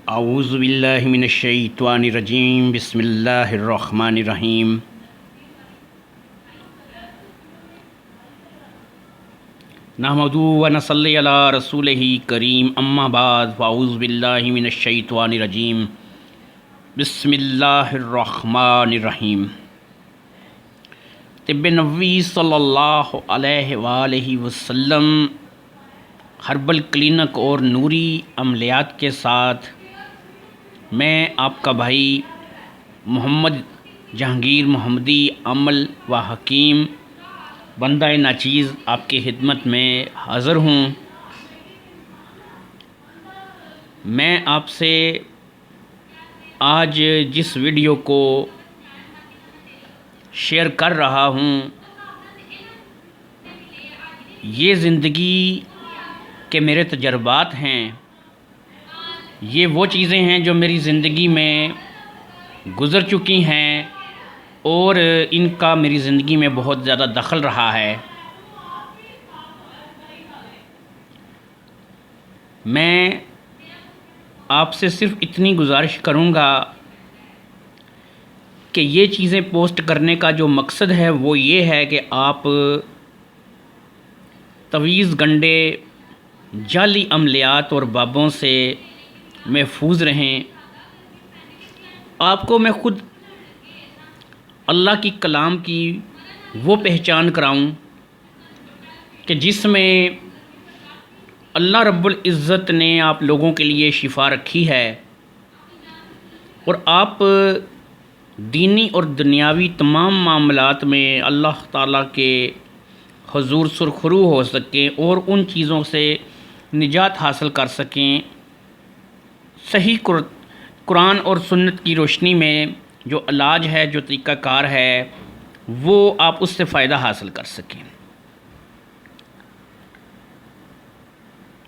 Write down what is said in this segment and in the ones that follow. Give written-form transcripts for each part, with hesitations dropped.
اعوذ باللہ من الشیطان الرجیم بسم اللہ الرحمن الرحیم نحمدہ و نصلی علی رسولہ کریم اما بعد فاعوذ باللہ من الشیطان الرجیم بسم اللہ الرحمن الرحیم طب نبوی صلی اللہ علیہ وآلہ وسلم ہربل کلینک اور نوری عملیات کے ساتھ میں آپ کا بھائی محمد جہانگیر محمدی عمل و حکیم بندہ ناچیز آپ کی خدمت میں حاضر ہوں۔ میں آپ سے آج جس ویڈیو کو شیئر کر رہا ہوں یہ زندگی کے میرے تجربات ہیں، یہ وہ چیزیں ہیں جو میری زندگی میں گزر چکی ہیں اور ان کا میری زندگی میں بہت زیادہ دخل رہا ہے۔ میں آپ سے صرف اتنی گزارش کروں گا کہ یہ چیزیں پوسٹ کرنے کا جو مقصد ہے وہ یہ ہے کہ آپ تویز گنڈے، جعلی عملیات اور بابوں سے محفوظ رہیں۔ آپ کو میں خود اللہ کی کلام کی وہ پہچان کراؤں کہ جس میں اللہ رب العزت نے آپ لوگوں کے لیے شفا رکھی ہے، اور آپ دینی اور دنیاوی تمام معاملات میں اللہ تعالیٰ کے حضور سرخرو ہو سکیں اور ان چیزوں سے نجات حاصل کر سکیں۔ صحیح قرآن اور سنت کی روشنی میں جو علاج ہے، جو طریقہ کار ہے، وہ آپ اس سے فائدہ حاصل کر سکیں۔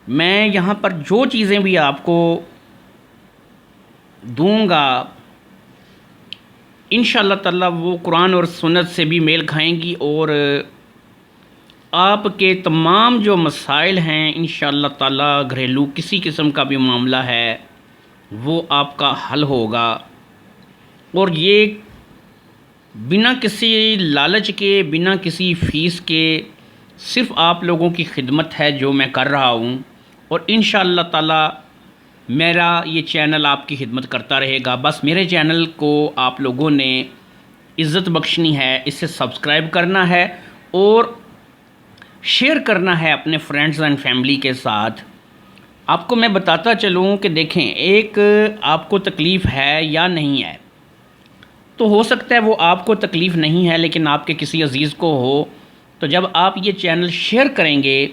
میں یہاں پر جو چیزیں بھی آپ کو دوں گا انشاءاللہ تعالی وہ قرآن اور سنت سے بھی میل کھائیں گی، اور آپ کے تمام جو مسائل ہیں انشاءاللہ تعالی گھریلو کسی قسم کا بھی معاملہ ہے وہ آپ کا حل ہوگا، اور یہ بنا کسی لالچ کے، بنا کسی فیس کے، صرف آپ لوگوں کی خدمت ہے جو میں کر رہا ہوں، اور انشاءاللہ تعالی میرا یہ چینل آپ کی خدمت کرتا رہے گا۔ بس میرے چینل کو آپ لوگوں نے عزت بخشنی ہے، اسے سبسکرائب کرنا ہے اور شیئر کرنا ہے اپنے فرینڈز اینڈ فیملی کے ساتھ۔ آپ کو میں بتاتا چلوں کہ دیکھیں، ایک آپ کو تکلیف ہے یا نہیں ہے، تو ہو سکتا ہے وہ آپ کو تکلیف نہیں ہے لیکن آپ کے کسی عزیز کو ہو، تو جب آپ یہ چینل شیئر کریں گے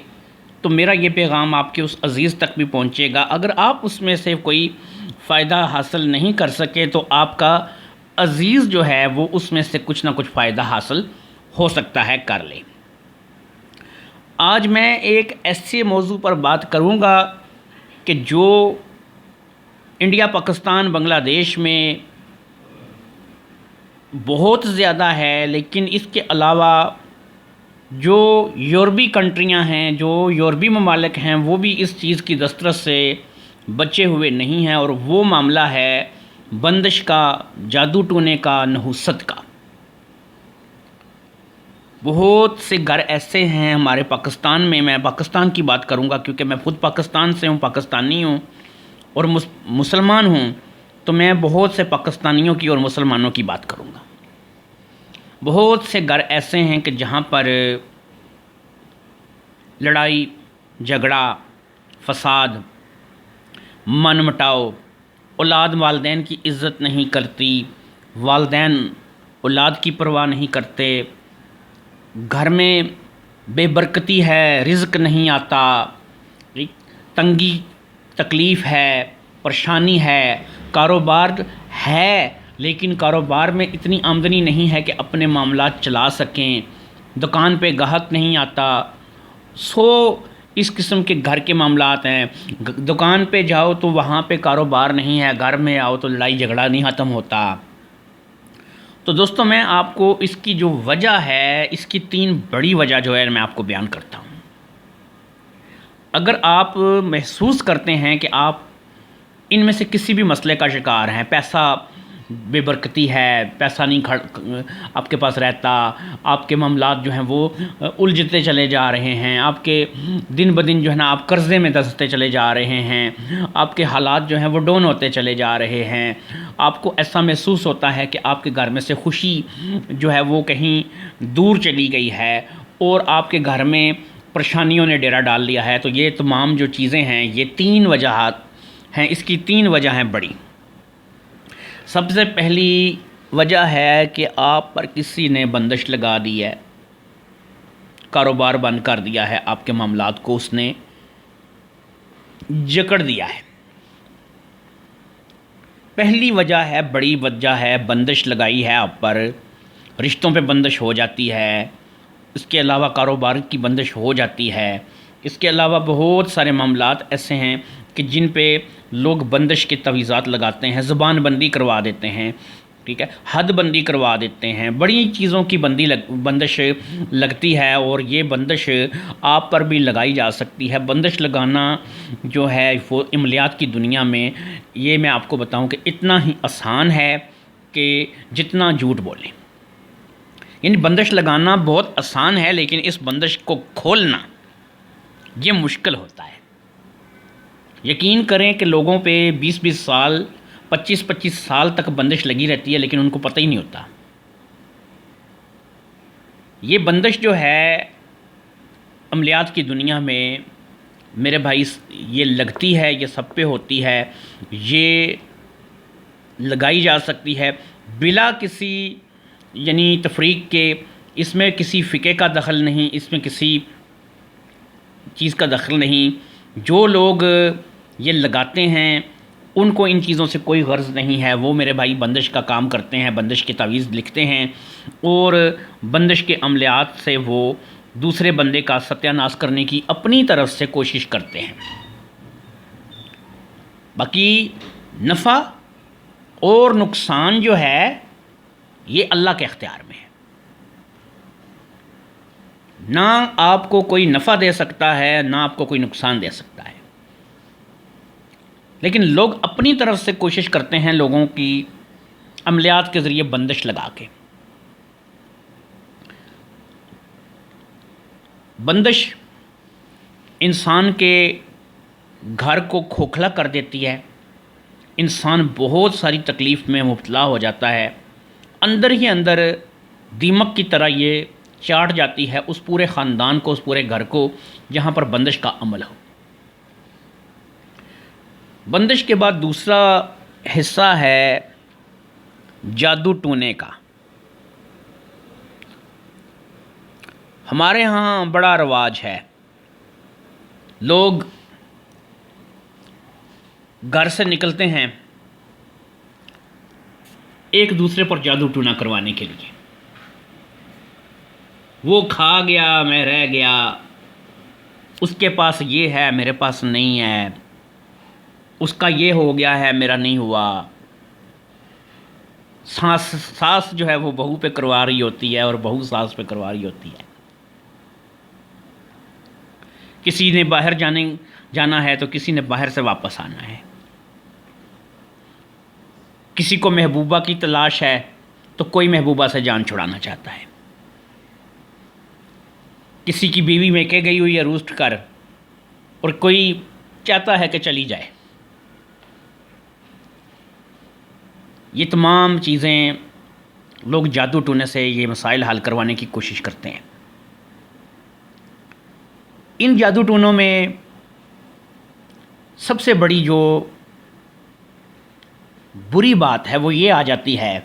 تو میرا یہ پیغام آپ کے اس عزیز تک بھی پہنچے گا۔ اگر آپ اس میں سے کوئی فائدہ حاصل نہیں کر سکے تو آپ کا عزیز جو ہے وہ اس میں سے کچھ نہ کچھ فائدہ حاصل ہو سکتا ہے، کر لے۔ آج میں ایک ایسے موضوع پر بات کروں گا کہ جو انڈیا، پاکستان، بنگلہ دیش میں بہت زیادہ ہے، لیکن اس کے علاوہ جو یورپی کنٹریاں ہیں، جو یورپی ممالک ہیں، وہ بھی اس چیز کی دسترس سے بچے ہوئے نہیں ہیں، اور وہ معاملہ ہے بندش کا، جادو ٹونے کا، نحوست کا۔ بہت سے گھر ایسے ہیں ہمارے پاکستان میں پاکستان کی بات کروں گا کیونکہ میں خود پاکستان سے ہوں، پاکستانی ہوں اور مسلمان ہوں، تو میں بہت سے پاکستانیوں کی اور مسلمانوں کی بات کروں گا۔ بہت سے گھر ایسے ہیں کہ جہاں پر لڑائی جھگڑا، فساد، من مٹاؤ، اولاد والدین کی عزت نہیں کرتی، والدین اولاد کی پرواہ نہیں کرتے، گھر میں بے برکتی ہے، رزق نہیں آتا، تنگی تکلیف ہے، پریشانی ہے، کاروبار ہے لیکن کاروبار میں اتنی آمدنی نہیں ہے کہ اپنے معاملات چلا سکیں، دکان پہ گاہک نہیں آتا، اس قسم کے گھر کے معاملات ہیں۔ دکان پہ جاؤ تو وہاں پہ کاروبار نہیں ہے، گھر میں آؤ تو لڑائی جھگڑا نہیں ختم ہوتا۔ تو دوستو، میں آپ کو اس کی جو وجہ ہے، اس کی 3 بڑی وجہ جو ہے میں آپ کو بیان کرتا ہوں۔ اگر آپ محسوس کرتے ہیں کہ آپ ان میں سے کسی بھی مسئلے کا شکار ہیں، پیسہ بے برکتی ہے، پیسہ نہیں آپ کے پاس رہتا، آپ کے معاملات جو ہیں وہ الجھتے چلے جا رہے ہیں، آپ کے دن بدن جو ہے نا آپ قرضے میں دھنستے چلے جا رہے ہیں، آپ کے حالات جو ہیں وہ ڈاؤن ہوتے چلے جا رہے ہیں، آپ کو ایسا محسوس ہوتا ہے کہ آپ کے گھر میں سے خوشی جو ہے وہ کہیں دور چلی گئی ہے اور آپ کے گھر میں پریشانیوں نے ڈیرا ڈال لیا ہے، تو یہ تمام جو چیزیں ہیں یہ 3 وجوہات ہیں، اس کی 3 وجہ ہیں بڑی۔ سب سے پہلی وجہ ہے کہ آپ پر کسی نے بندش لگا دی ہے، کاروبار بند کر دیا ہے، آپ کے معاملات کو اس نے جکڑ دیا ہے۔ پہلی وجہ ہے، بڑی وجہ ہے، بندش لگائی ہے آپ پر، رشتوں پہ بندش ہو جاتی ہے، اس کے علاوہ کاروبار کی بندش ہو جاتی ہے، اس کے علاوہ بہت سارے معاملات ایسے ہیں کہ جن پہ لوگ بندش کے تعویذات لگاتے ہیں، زبان بندی کروا دیتے ہیں، ٹھیک ہے، حد بندی کروا دیتے ہیں، بڑی چیزوں کی بندش لگتی ہے، اور یہ بندش آپ پر بھی لگائی جا سکتی ہے۔ بندش لگانا جو ہے وہ عملیات کی دنیا میں، یہ میں آپ کو بتاؤں کہ اتنا ہی آسان ہے کہ جتنا جھوٹ بولیں، یعنی بندش لگانا بہت آسان ہے، لیکن اس بندش کو کھولنا یہ مشکل ہوتا ہے۔ یقین کریں کہ لوگوں پہ 20 سال 25 سال تک بندش لگی رہتی ہے، لیکن ان کو پتہ ہی نہیں ہوتا۔ یہ بندش جو ہے عملیات کی دنیا میں میرے بھائی یہ لگتی ہے، یہ سب پہ ہوتی ہے، یہ لگائی جا سکتی ہے بلا کسی یعنی تفریق کے، اس میں کسی فقہ کا دخل نہیں، اس میں کسی چیز کا دخل نہیں۔ جو لوگ یہ لگاتے ہیں ان کو ان چیزوں سے کوئی غرض نہیں ہے، وہ میرے بھائی بندش کا کام کرتے ہیں، بندش کے تعویذ لکھتے ہیں اور بندش کے عملیات سے وہ دوسرے بندے کا ستیہ ناش کرنے کی اپنی طرف سے کوشش کرتے ہیں۔ باقی نفع اور نقصان جو ہے یہ اللہ کے اختیار میں ہے، نہ آپ کو کوئی نفع دے سکتا ہے نہ آپ کو کوئی نقصان دے سکتا ہے، لیکن لوگ اپنی طرف سے کوشش کرتے ہیں لوگوں کی عملیات کے ذریعے بندش لگا کے۔ بندش انسان کے گھر کو کھوکھلا کر دیتی ہے، انسان بہت ساری تکلیف میں مبتلا ہو جاتا ہے، اندر ہی اندر دیمک کی طرح یہ چاٹ جاتی ہے اس پورے خاندان کو، اس پورے گھر کو جہاں پر بندش کا عمل ہو۔ بندش کے بعد دوسرا حصہ ہے جادو ٹونے کا۔ ہمارے ہاں بڑا رواج ہے، لوگ گھر سے نکلتے ہیں ایک دوسرے پر جادو ٹونا کروانے کے لیے، وہ کھا گیا میں رہ گیا، اس کے پاس یہ ہے میرے پاس نہیں ہے، اس کا یہ ہو گیا ہے میرا نہیں ہوا۔ ساس جو ہے وہ بہو پہ کروا رہی ہوتی ہے اور بہو ساس پہ کروا رہی ہوتی ہے۔ کسی نے باہر جانا ہے تو کسی نے باہر سے واپس آنا ہے، کسی کو محبوبہ کی تلاش ہے تو کوئی محبوبہ سے جان چھڑانا چاہتا ہے، کسی کی بیوی میں کہ گئی ہوئی ہے روسٹ کر اور کوئی چاہتا ہے کہ چلی جائے۔ یہ تمام چیزیں لوگ جادو ٹونے سے یہ مسائل حل کروانے کی کوشش کرتے ہیں۔ ان جادو ٹونوں میں سب سے بڑی جو بری بات ہے وہ یہ آ جاتی ہے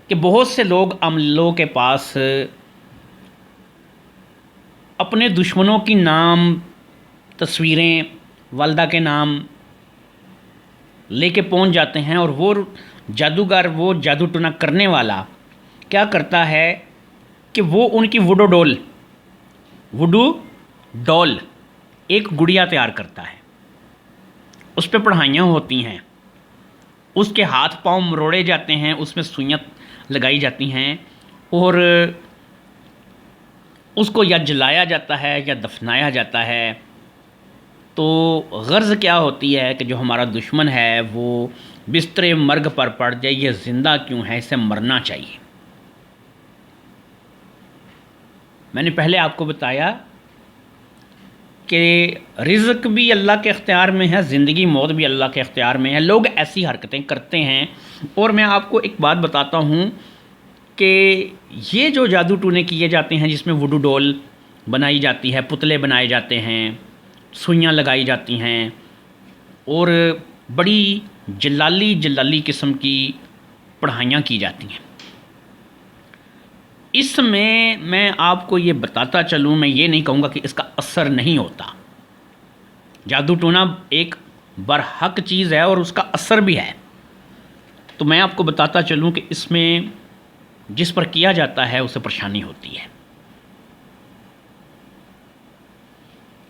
کہ بہت سے لوگ عملوں کے پاس اپنے دشمنوں کی نام تصویریں، والدہ کے نام لے کے پہنچ جاتے ہیں، اور وہ جادوگر، وہ جادو ٹونا کرنے والا کیا کرتا ہے کہ وہ ان کی ووڈو ڈول ایک گڑیا تیار کرتا ہے، اس پہ پڑھائیاں ہوتی ہیں، اس کے ہاتھ پاؤں مروڑے جاتے ہیں، اس میں سوئیاں لگائی جاتی ہیں، اور اس کو یا جلایا جاتا ہے یا دفنایا جاتا ہے تو غرض کیا ہوتی ہے کہ جو ہمارا دشمن ہے وہ بستر مرگ پر پڑ جائے، یہ زندہ کیوں ہے، اسے مرنا چاہیے۔ میں نے پہلے آپ کو بتایا کہ رزق بھی اللہ کے اختیار میں ہے، زندگی موت بھی اللہ کے اختیار میں ہے۔ لوگ ایسی حرکتیں کرتے ہیں، اور میں آپ کو ایک بات بتاتا ہوں کہ یہ جو جادو ٹونے کیے جاتے ہیں، جس میں وڈو ڈول بنائی جاتی ہے، پتلے بنائے جاتے ہیں، سوئیاں لگائی جاتی ہیں، اور بڑی جلالی قسم کی پڑھائیاں کی جاتی ہیں، اس میں آپ کو یہ بتاتا چلوں، میں یہ نہیں کہوں گا کہ اس کا اثر نہیں ہوتا۔ جادو ٹونا ایک برحق چیز ہے اور اس کا اثر بھی ہے، تو میں آپ کو بتاتا چلوں کہ اس میں جس پر کیا جاتا ہے اسے پریشانی ہوتی ہے،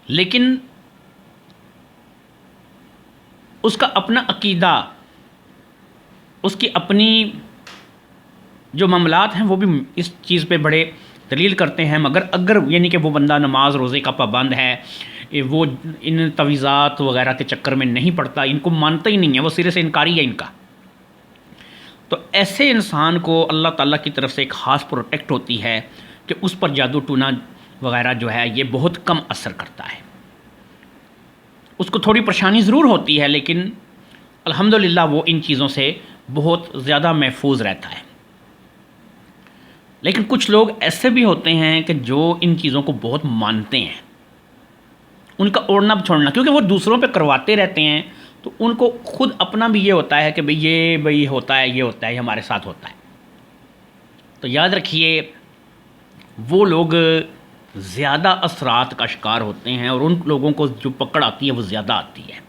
لیکن اس کا اپنا عقیدہ، اس کی اپنی جو معاملات ہیں وہ بھی اس چیز پہ بڑے دلیل کرتے ہیں، مگر اگر یعنی کہ وہ بندہ نماز روزے کا پابند ہے، وہ ان تویزات وغیرہ کے چکر میں نہیں پڑتا، ان کو مانتا ہی نہیں ہے، وہ سرے سے انکاری ہے ان کا، تو ایسے انسان کو اللہ تعالیٰ کی طرف سے ایک خاص پروٹیکٹ ہوتی ہے کہ اس پر جادو ٹونا وغیرہ جو ہے یہ بہت کم اثر کرتا ہے۔ اس کو تھوڑی پریشانی ضرور ہوتی ہے، لیکن الحمدللہ وہ ان چیزوں سے بہت زیادہ محفوظ رہتا ہے۔ لیکن کچھ لوگ ایسے بھی ہوتے ہیں کہ جو ان چیزوں کو بہت مانتے ہیں، ان کا اوڑھنا چھوڑنا، کیونکہ وہ دوسروں پہ کرواتے رہتے ہیں، تو ان کو خود اپنا بھی یہ ہوتا ہے کہ بھئی ہوتا ہے، یہ ہمارے ساتھ ہوتا ہے۔ تو یاد رکھیے، وہ لوگ زیادہ اثرات کا شکار ہوتے ہیں، اور ان لوگوں کو جو پکڑ آتی ہے وہ زیادہ آتی ہے۔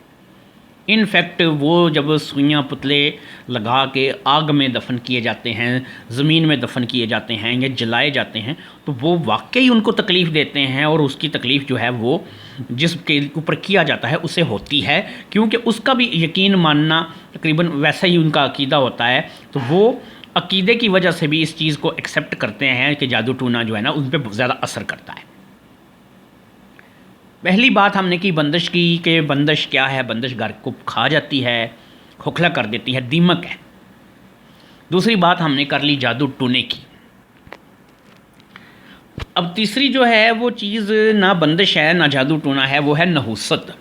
ان فیکٹ وہ جب سوئیاں پتلے لگا کے آگ میں دفن کیے جاتے ہیں، زمین میں دفن کیے جاتے ہیں یا جلائے جاتے ہیں، تو وہ واقعی ان کو تکلیف دیتے ہیں، اور اس کی تکلیف جو ہے وہ جس کے اوپر کیا جاتا ہے اسے ہوتی ہے، کیونکہ اس کا بھی یقین ماننا تقریباً ویسا ہی ان کا عقیدہ ہوتا ہے، تو وہ عقیدے کی وجہ سے بھی اس چیز کو ایکسیپٹ کرتے ہیں کہ جادو ٹونا جو ہے نا ان پہ زیادہ اثر کرتا ہے۔ پہلی بات ہم نے کی بندش کی، کہ بندش کیا ہے؟ بندش گھر کو کھا جاتی ہے، کھوکھلا کر دیتی ہے، دیمک ہے۔ دوسری بات ہم نے کر لی جادو ٹونے کی۔ اب تیسری جو ہے وہ چیز نہ بندش ہے نہ جادو ٹونا ہے، وہ ہے نحوست۔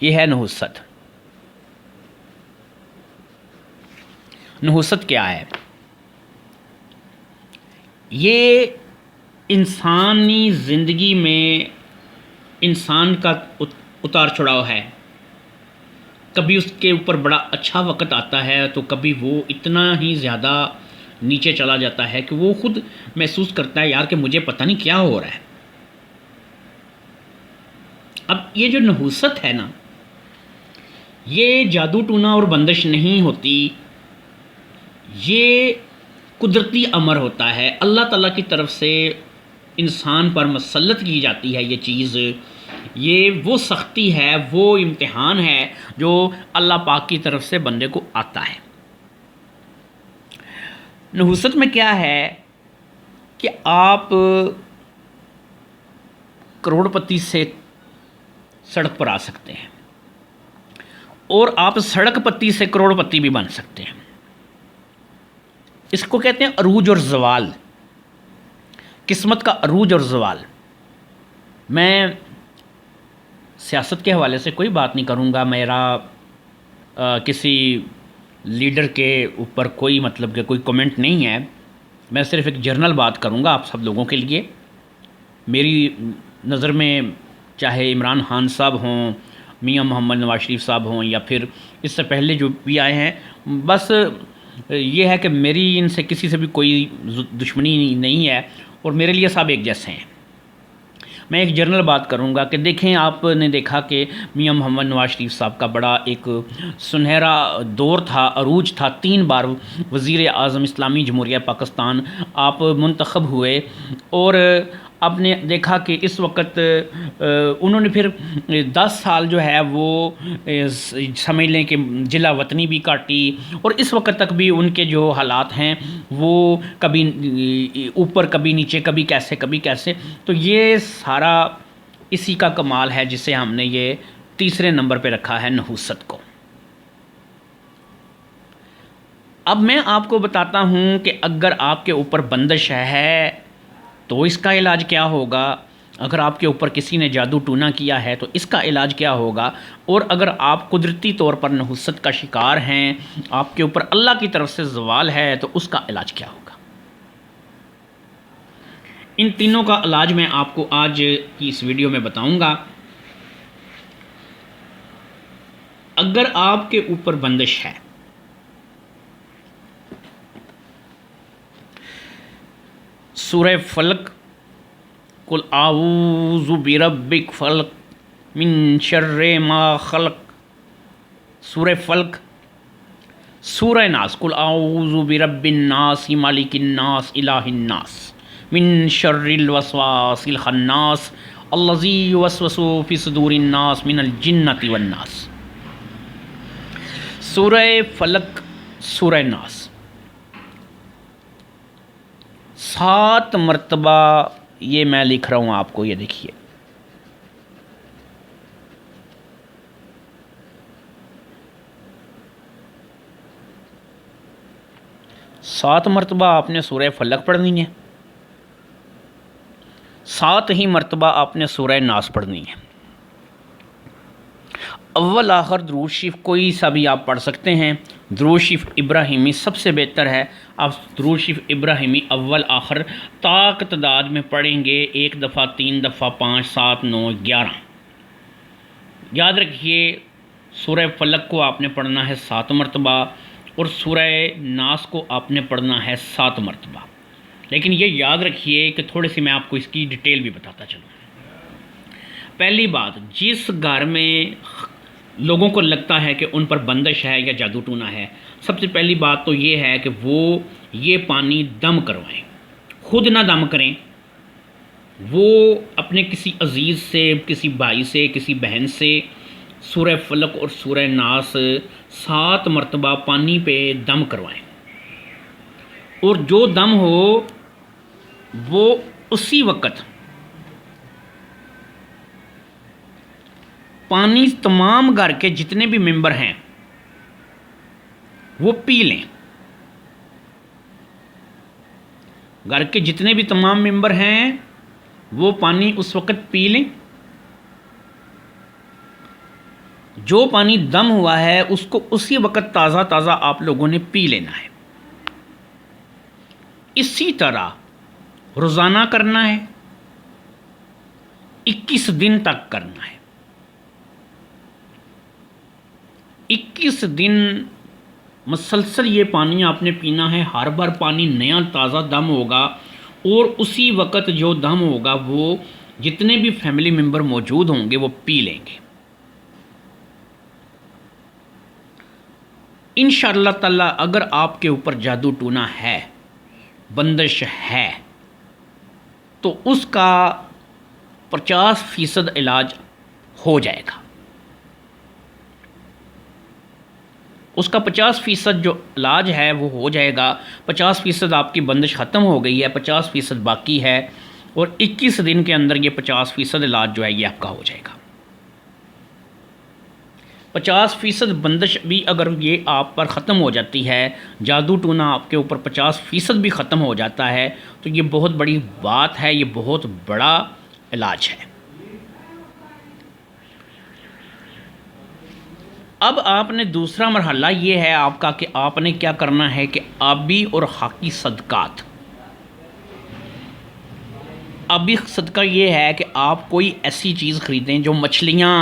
یہ ہے نحوست۔ نحوست کیا ہے؟ یہ انسانی زندگی میں انسان کا اتار چڑھاؤ ہے۔ کبھی اس کے اوپر بڑا اچھا وقت آتا ہے تو کبھی وہ اتنا ہی زیادہ نیچے چلا جاتا ہے کہ وہ خود محسوس کرتا ہے یار کہ مجھے پتہ نہیں کیا ہو رہا ہے۔ اب یہ جو نحوست ہے نا، یہ جادو ٹونا اور بندش نہیں ہوتی، یہ قدرتی امر ہوتا ہے، اللہ تعالیٰ کی طرف سے انسان پر مسلط کی جاتی ہے یہ چیز۔ یہ وہ سختی ہے، وہ امتحان ہے جو اللہ پاک کی طرف سے بندے کو آتا ہے۔ نحوست میں کیا ہے کہ آپ کروڑ پتی سے سڑک پر آ سکتے ہیں، اور آپ سڑک پتی سے کروڑ پتی بھی بن سکتے ہیں۔ اس کو کہتے ہیں عروج اور زوال، قسمت کا عروج اور زوال۔ میں سیاست کے حوالے سے کوئی بات نہیں کروں گا، میرا کسی لیڈر کے اوپر کوئی مطلب کہ کوئی کمنٹ نہیں ہے، میں صرف ایک جرنل بات کروں گا آپ سب لوگوں کے لیے۔ میری نظر میں چاہے عمران خان صاحب ہوں، میاں محمد نواز شریف صاحب ہوں، یا پھر اس سے پہلے جو بھی آئے ہیں، بس یہ ہے کہ میری ان سے کسی سے بھی کوئی دشمنی نہیں ہے، اور میرے لیے سب ایک جیسے ہیں۔ میں ایک جرنل بات کروں گا کہ دیکھیں، آپ نے دیکھا کہ میاں محمد نواز شریف صاحب کا بڑا ایک سنہرا دور تھا، عروج تھا، 3 بار وزیر اعظم اسلامی جمہوریہ پاکستان آپ منتخب ہوئے، اور آپ نے دیکھا کہ اس وقت انہوں نے پھر 10 سال جو ہے وہ سمجھ لیں کہ جلا وطنی بھی کاٹی، اور اس وقت تک بھی ان کے جو حالات ہیں وہ کبھی اوپر کبھی نیچے، کبھی کیسے کبھی کیسے، تو یہ سارا اسی کا کمال ہے جسے ہم نے یہ تیسرے نمبر پہ رکھا ہے نحوست کو۔ اب میں آپ کو بتاتا ہوں کہ اگر آپ کے اوپر بندش ہے تو اس کا علاج کیا ہوگا، اگر آپ کے اوپر کسی نے جادو ٹونا کیا ہے تو اس کا علاج کیا ہوگا، اور اگر آپ قدرتی طور پر نحوست کا شکار ہیں، آپ کے اوپر اللہ کی طرف سے زوال ہے تو اس کا علاج کیا ہوگا۔ ان تینوں کا علاج میں آپ کو آج کی اس ویڈیو میں بتاؤں گا۔ اگر آپ کے اوپر بندش ہے، سورہ فلق، قل اعوذ بربک فلق من شر ما خلق، سورہ فلق، سورہ ناس، قل اعوذ برب الناس مالک الناس الہ الناس من شر الوسواس الخناس الذی یوسوس فی صدور الناس من الجنۃ والناس۔ سورہ فلق، سورہ ناس 7 مرتبہ یہ میں لکھ رہا ہوں آپ کو، یہ دیکھیے، سات مرتبہ آپ نے سورہ فلق پڑھنی ہے، 7 ہی مرتبہ آپ نے سورہ ناس پڑھنی ہے۔ اول آخر درود شریف کوئی سا بھی آپ پڑھ سکتے ہیں، درود شریف ابراہیمی سب سے بہتر ہے۔ آپ درود شریف ابراہیمی اول آخر طاق تعداد میں پڑھیں گے، 1 دفعہ، 3 دفعہ، 5، 7، 9، 11۔ یاد رکھیے سورہ فلق کو آپ نے پڑھنا ہے 7 مرتبہ اور سورہ ناس کو آپ نے پڑھنا ہے 7 مرتبہ۔ لیکن یہ یاد رکھیے کہ تھوڑی سی میں آپ کو اس کی ڈیٹیل بھی بتاتا چلوں۔ پہلی بات، جس گھر میں لوگوں کو لگتا ہے کہ ان پر بندش ہے یا جادو ٹونا ہے، سب سے پہلی بات تو یہ ہے کہ وہ یہ پانی دم کروائیں، خود نہ دم کریں، وہ اپنے کسی عزیز سے، کسی بھائی سے، کسی بہن سے سورہ فلق اور سورہ ناس 7 مرتبہ پانی پہ دم کروائیں، اور جو دم ہو وہ اسی وقت پانی تمام گھر کے جتنے بھی ممبر ہیں وہ پی لیں، گھر کے جتنے بھی تمام ممبر ہیں وہ پانی اس وقت پی لیں، جو پانی دم ہوا ہے اس کو اسی وقت تازہ تازہ آپ لوگوں نے پی لینا ہے۔ اسی طرح روزانہ کرنا ہے، 21 دن تک کرنا ہے، 21 دن مسلسل یہ پانی آپ نے پینا ہے، ہر بار پانی نیا تازہ دم ہوگا، اور اسی وقت جو دم ہوگا وہ جتنے بھی فیملی ممبر موجود ہوں گے وہ پی لیں گے۔ انشاءاللہ تعالی اگر آپ کے اوپر جادو ٹونا ہے، بندش ہے، تو اس کا 50% علاج ہو جائے گا۔ اس کا 50% جو علاج ہے وہ ہو جائے گا، 50% آپ کی بندش ختم ہو گئی ہے، 50% باقی ہے، اور 21 دن کے اندر یہ 50% علاج جو ہے یہ آپ کا ہو جائے گا۔ 50% بندش بھی اگر یہ آپ پر ختم ہو جاتی ہے، جادو ٹونا آپ کے اوپر 50% بھی ختم ہو جاتا ہے، تو یہ بہت بڑی بات ہے، یہ بہت بڑا علاج ہے۔ اب آپ نے دوسرا مرحلہ یہ ہے آپ کا کہ آپ نے کیا کرنا ہے کہ آبی اور خاکی صدقات۔ آبی صدقہ یہ ہے کہ آپ کوئی ایسی چیز خریدیں جو مچھلیاں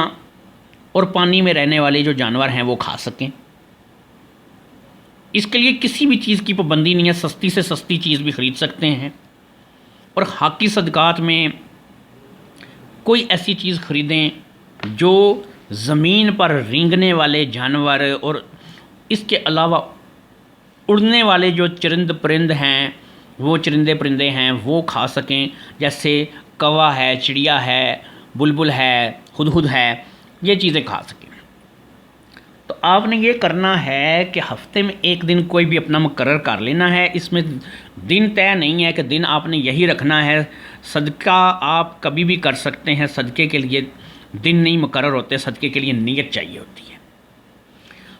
اور پانی میں رہنے والے جو جانور ہیں وہ کھا سکیں۔ اس کے لیے کسی بھی چیز کی پابندی نہیں ہے، سستی سے سستی چیز بھی خرید سکتے ہیں۔ اور خاکی صدقات میں کوئی ایسی چیز خریدیں جو زمین پر رینگنے والے جانور اور اس کے علاوہ اڑنے والے جو چرند پرند ہیں، وہ چرندے پرندے ہیں وہ کھا سکیں، جیسے کوا ہے، چڑیا ہے، بلبل ہے، ہدہد ہے، یہ چیزیں کھا سکیں۔ تو آپ نے یہ کرنا ہے کہ ہفتے میں ایک دن کوئی بھی اپنا مقرر کر لینا ہے. اس میں دن طے نہیں ہے کہ دن آپ نے یہی رکھنا ہے. صدقہ آپ کبھی بھی کر سکتے ہیں. صدقے کے لیے دن نہیں مقرر ہوتے، صدقے کے لیے نیت چاہیے ہوتی ہے.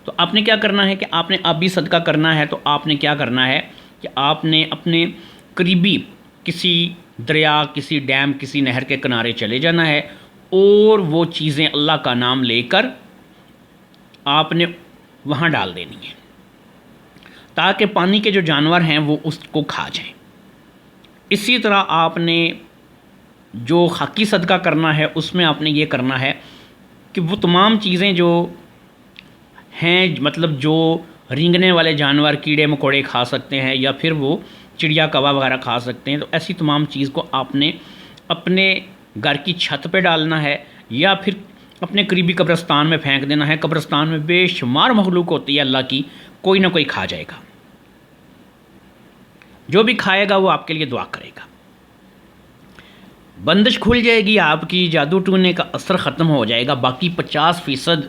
تو آپ نے کیا کرنا ہے کہ آپ نے اب بھی صدقہ کرنا ہے. تو آپ نے کیا کرنا ہے کہ آپ نے اپنے قریبی کسی دریا، کسی ڈیم، کسی نہر کے کنارے چلے جانا ہے اور وہ چیزیں اللہ کا نام لے کر آپ نے وہاں ڈال دینی ہے تاکہ پانی کے جو جانور ہیں وہ اس کو کھا جائیں. اسی طرح آپ نے جو حقی صدقہ کرنا ہے اس میں آپ نے یہ کرنا ہے کہ وہ تمام چیزیں جو ہیں، مطلب جو رینگنے والے جانور کیڑے مکوڑے کھا سکتے ہیں یا پھر وہ چڑیا کوا وغیرہ کھا سکتے ہیں، تو ایسی تمام چیز کو آپ نے اپنے گھر کی چھت پہ ڈالنا ہے یا پھر اپنے قریبی قبرستان میں پھینک دینا ہے. قبرستان میں بے شمار مخلوق ہوتی ہے اللہ کی، کوئی نہ کوئی کھا جائے گا. جو بھی کھائے گا وہ آپ کے لیے دعا کرے گا. بندش کھل جائے گی آپ کی، جادو ٹونے کا اثر ختم ہو جائے گا. باقی 50%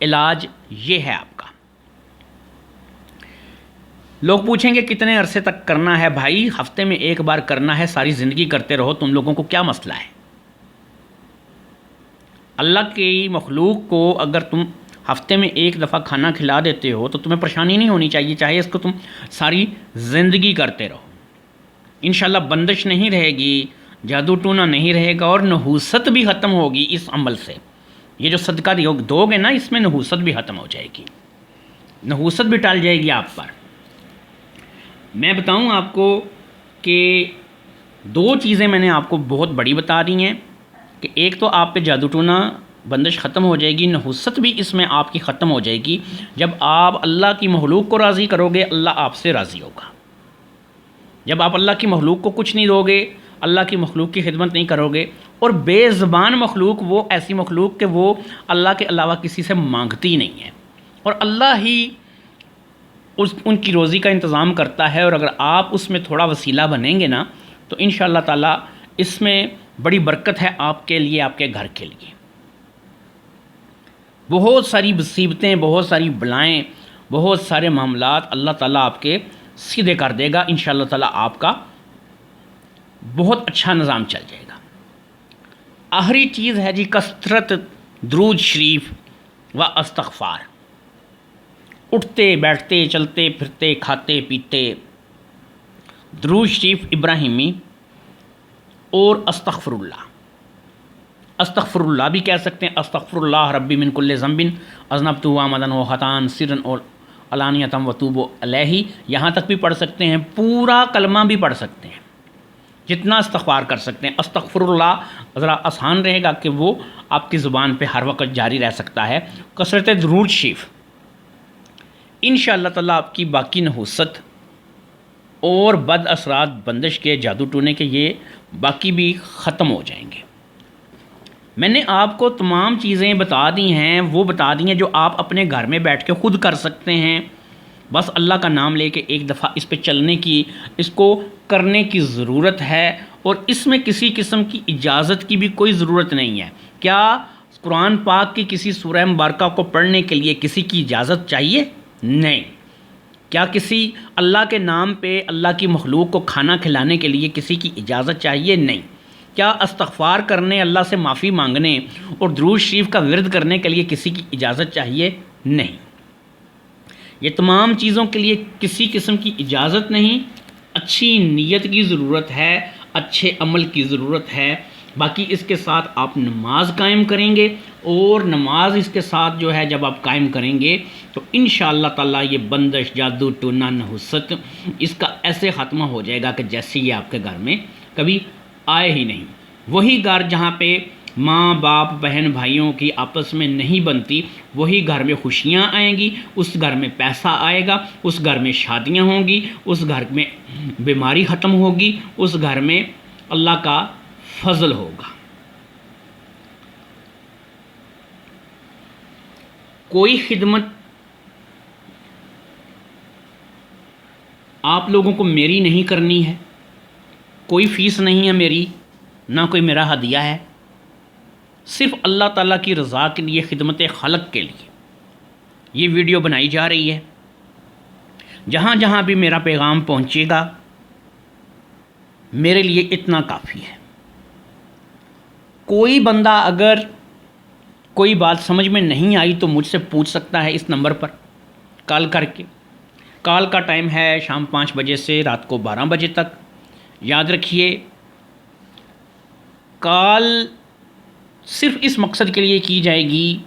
علاج یہ ہے آپ کا. لوگ پوچھیں گے کتنے عرصے تک کرنا ہے؟ بھائی ہفتے میں ایک بار کرنا ہے، ساری زندگی کرتے رہو. تم لوگوں کو کیا مسئلہ ہے؟ اللہ کی مخلوق کو اگر تم ہفتے میں ایک دفعہ کھانا کھلا دیتے ہو تو تمہیں پریشانی نہیں ہونی چاہیے، چاہے اس کو تم ساری زندگی کرتے رہو. انشاءاللہ بندش نہیں رہے گی، جادو ٹونا نہیں رہے گا اور نحوست بھی ختم ہوگی اس عمل سے. یہ جو صدقہ دو گے نا، اس میں نحوست بھی ختم ہو جائے گی، نحوست بھی ٹال جائے گی آپ پر. میں بتاؤں آپ کو کہ 2 چیزیں میں نے آپ کو بہت بڑی بتا دی ہیں کہ ایک تو آپ پہ جادو ٹونا بندش ختم ہو جائے گی، نحوست بھی اس میں آپ کی ختم ہو جائے گی. جب آپ اللہ کی مخلوق کو راضی کرو گے، اللہ آپ سے راضی ہوگا. جب آپ اللہ کی مخلوق کو کچھ نہیں دو گے، اللہ کی مخلوق کی خدمت نہیں کرو گے، اور بے زبان مخلوق وہ ایسی مخلوق کہ وہ اللہ کے علاوہ کسی سے مانگتی نہیں ہے اور اللہ ہی ان کی روزی کا انتظام کرتا ہے. اور اگر آپ اس میں تھوڑا وسیلہ بنیں گے نا تو انشاءاللہ تعالی اس میں بڑی برکت ہے آپ کے لیے، آپ کے گھر کے لیے. بہت ساری مصیبتیں، بہت ساری بلائیں، بہت سارے معاملات اللہ تعالیٰ آپ کے سیدھے کر دے گا. انشاءاللہ تعالیٰ آپ کا بہت اچھا نظام چل جائے گا. آخری چیز ہے جی کثرت درود شریف و استغفار. اٹھتے بیٹھتے چلتے پھرتے کھاتے پیتے درود شریف ابراہیمی اور استغفر اللہ. استغفر اللہ بھی کہہ سکتے ہیں، استغفر اللہ ربی من کل ذنب اذنبت عمدا و خطا سرا اور علانیۃ واتوب الیہ. یہاں تک بھی پڑھ سکتے ہیں، پورا کلمہ بھی پڑھ سکتے ہیں، جتنا استغفار کر سکتے ہیں. استغفر اللہ ذرا آسان رہے گا کہ وہ آپ کی زبان پہ ہر وقت جاری رہ سکتا ہے. کثرت درود شریف انشاءاللہ تعالیٰ آپ کی باقی نحوست اور بد اثرات بندش کے، جادو ٹونے کے، یہ باقی بھی ختم ہو جائیں گے. میں نے آپ کو تمام چیزیں بتا دی ہیں، وہ بتا دی ہیں جو آپ اپنے گھر میں بیٹھ کے خود کر سکتے ہیں. بس اللہ کا نام لے کے ایک دفعہ اس پہ چلنے کی، اس کو کرنے کی ضرورت ہے. اور اس میں کسی قسم کی اجازت کی بھی کوئی ضرورت نہیں ہے. کیا قرآن پاک کی کسی سورہ مبارکہ کو پڑھنے کے لیے کسی کی اجازت چاہیے؟ نہیں. کیا کسی اللہ کے نام پہ اللہ کی مخلوق کو کھانا کھلانے کے لیے کسی کی اجازت چاہیے؟ نہیں. کیا استغفار کرنے، اللہ سے معافی مانگنے اور درود شریف کا ورد کرنے کے لیے کسی کی اجازت چاہیے؟ نہیں. یہ تمام چیزوں کے لیے کسی قسم کی اجازت نہیں. اچھی نیت کی ضرورت ہے، اچھے عمل کی ضرورت ہے. باقی اس کے ساتھ آپ نماز قائم کریں گے، اور نماز اس کے ساتھ جو ہے جب آپ قائم کریں گے تو انشاءاللہ تعالیٰ یہ بندش، جادو ٹونا، نحوست اس کا ایسے ختمہ ہو جائے گا کہ جیسے یہ آپ کے گھر میں کبھی آئے ہی نہیں. وہی گھر جہاں پہ ماں باپ بہن بھائیوں کی آپس میں نہیں بنتی، وہی گھر میں خوشیاں آئیں گی، اس گھر میں پیسہ آئے گا، اس گھر میں شادیاں ہوں گی، اس گھر میں بیماری ختم ہوگی، اس گھر میں اللہ کا فضل ہوگا. کوئی خدمت آپ لوگوں کو میری نہیں کرنی ہے، کوئی فیس نہیں ہے میری، نہ کوئی میرا ہدیہ ہے. صرف اللہ تعالیٰ کی رضا کے لیے، خدمت خلق کے لیے. یہ ویڈیو بنائی جا رہی ہے، جہاں جہاں بھی میرا پیغام پہنچے گا میرے لیے اتنا کافی ہے۔ کوئی بندہ اگر کوئی بات سمجھ میں نہیں آئی تو مجھ سے پوچھ سکتا ہے اس نمبر پر کال کر کے۔ کال کا ٹائم ہے شام 5 بجے سے رات کو 12 بجے تک۔ یاد رکھیے، کال صرف اس مقصد کے لیے کی جائے گی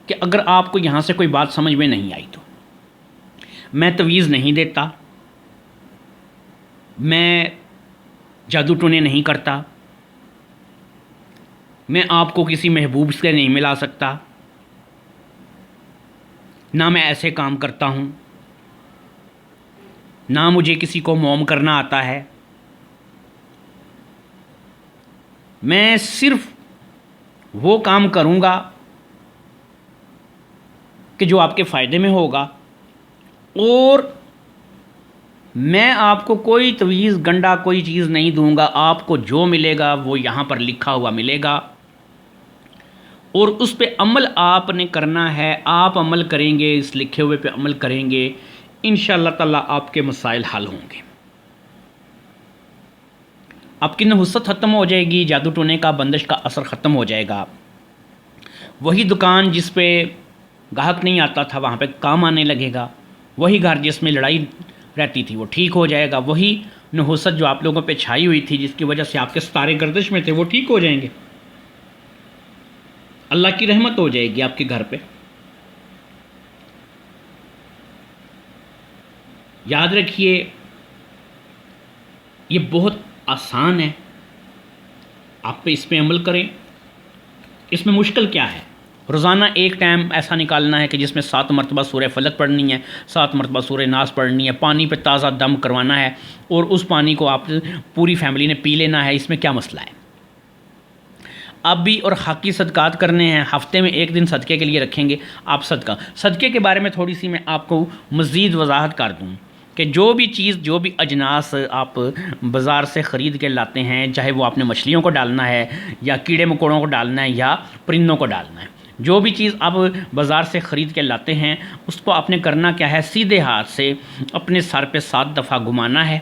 کہ اگر آپ کو یہاں سے کوئی بات سمجھ میں نہیں آئی تو۔ میں تویز نہیں دیتا، میں جادو ٹونے نہیں کرتا، میں آپ کو کسی محبوب سے نہیں ملا سکتا، نہ میں ایسے کام کرتا ہوں، نہ مجھے کسی کو موم کرنا آتا ہے۔ میں صرف وہ کام کروں گا کہ جو آپ کے فائدے میں ہوگا، اور میں آپ کو کوئی تویز گنڈا کوئی چیز نہیں دوں گا۔ آپ کو جو ملے گا وہ یہاں پر لکھا ہوا ملے گا، اور اس پہ عمل آپ نے کرنا ہے۔ آپ عمل کریں گے، اس لکھے ہوئے پہ عمل کریں گے، انشاءاللہ تعالیٰ آپ کے مسائل حل ہوں گے، آپ کی نحوست ختم ہو جائے گی، جادو ٹونے کا بندش کا اثر ختم ہو جائے گا۔ وہی دکان جس پہ گاہک نہیں آتا تھا وہاں پہ کام آنے لگے گا، وہی گھر جس میں لڑائی رہتی تھی وہ ٹھیک ہو جائے گا، وہی نحوست جو آپ لوگوں پہ چھائی ہوئی تھی جس کی وجہ سے آپ کے ستارے گردش میں تھے وہ ٹھیک ہو جائیں گے۔ اللہ کی رحمت ہو جائے گی آپ کے گھر پہ۔ یاد رکھیے، یہ بہت آسان ہے، آپ پہ اس پہ عمل کریں۔ اس میں مشکل کیا ہے؟ روزانہ ایک ٹائم ایسا نکالنا ہے کہ جس میں 7 مرتبہ سورہ فلق پڑھنی ہے، 7 مرتبہ سورہ ناس پڑھنی ہے، پانی پہ تازہ دم کروانا ہے، اور اس پانی کو آپ پوری فیملی نے پی لینا ہے۔ اس میں کیا مسئلہ ہے؟ اب بھی اور حقی صدقات کرنے ہیں، ہفتے میں ایک دن صدقے کے لیے رکھیں گے آپ صدقے کے بارے میں تھوڑی سی میں آپ کو مزید وضاحت کر دوں کہ جو بھی چیز، جو بھی اجناس آپ بازار سے خرید کے لاتے ہیں، چاہے وہ آپ نے مچھلیوں کو ڈالنا ہے یا کیڑے مکوڑوں کو ڈالنا ہے یا پرندوں کو ڈالنا ہے، جو بھی چیز آپ بازار سے خرید کے لاتے ہیں اس کو آپ نے کرنا کیا ہے؟ سیدھے ہاتھ سے اپنے سر پہ 7 دفعہ گھمانا ہے،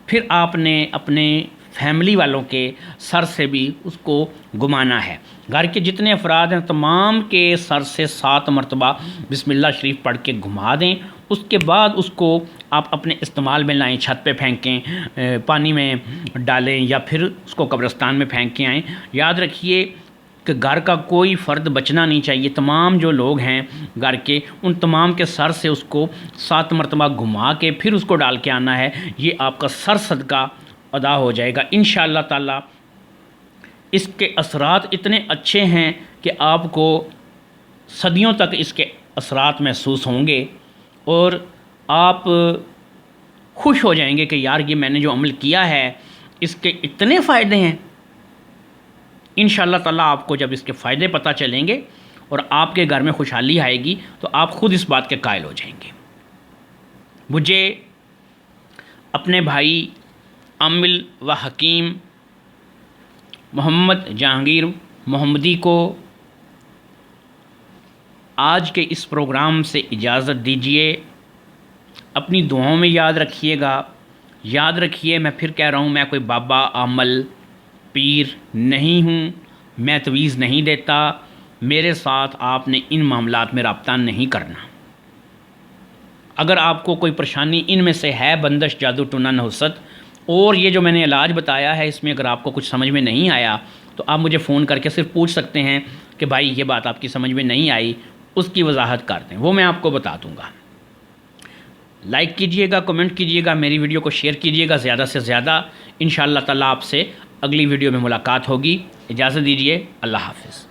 پھر آپ نے اپنے فیملی والوں کے سر سے بھی اس کو گھمانا ہے۔ گھر کے جتنے افراد ہیں تمام کے سر سے 7 مرتبہ بسم اللہ شریف پڑھ کے گھما دیں۔ اس کے بعد اس کو آپ اپنے استعمال میں لائیں، چھت پہ پھینکیں، پانی میں ڈالیں، یا پھر اس کو قبرستان میں پھینک کے آئیں۔ یاد رکھیے کہ گھر کا کوئی فرد بچنا نہیں چاہیے، تمام جو لوگ ہیں گھر کے ان تمام کے سر سے اس کو 7 مرتبہ گھما کے پھر اس کو ڈال کے آنا ہے۔ یہ آپ کا سر صدقہ ادا ہو جائے گا انشاءاللہ تعالی۔ اس کے اثرات اتنے اچھے ہیں کہ آپ کو صدیوں تک اس کے اثرات محسوس ہوں گے، اور آپ خوش ہو جائیں گے کہ یار یہ میں نے جو عمل کیا ہے اس کے اتنے فائدے ہیں۔ انشاءاللہ تعالی آپ کو جب اس کے فائدے پتہ چلیں گے اور آپ کے گھر میں خوشحالی آئے گی تو آپ خود اس بات کے قائل ہو جائیں گے۔ مجھے اپنے بھائی عامل و حکیم محمد جہانگیر محمدی کو آج کے اس پروگرام سے اجازت دیجیے۔ اپنی دعاؤں میں یاد رکھیے گا۔ یاد رکھیے، میں پھر کہہ رہا ہوں، میں کوئی بابا عامل پیر نہیں ہوں، میں تویز نہیں دیتا، میرے ساتھ آپ نے ان معاملات میں رابطہ نہیں کرنا۔ اگر آپ کو کوئی پریشانی ان میں سے ہے، بندش، جادو ٹونا، نحوست، اور یہ جو میں نے علاج بتایا ہے اس میں اگر آپ کو کچھ سمجھ میں نہیں آیا تو آپ مجھے فون کر کے صرف پوچھ سکتے ہیں کہ بھائی یہ بات آپ کی سمجھ میں نہیں آئی، اس کی وضاحت کر دیں، وہ میں آپ کو بتا دوں گا۔ لائک کیجئے گا، کمنٹ کیجئے گا، میری ویڈیو کو شیئر کیجئے گا زیادہ سے زیادہ۔ انشاءاللہ تعالی آپ سے اگلی ویڈیو میں ملاقات ہوگی۔ اجازت دیجیے، اللہ حافظ۔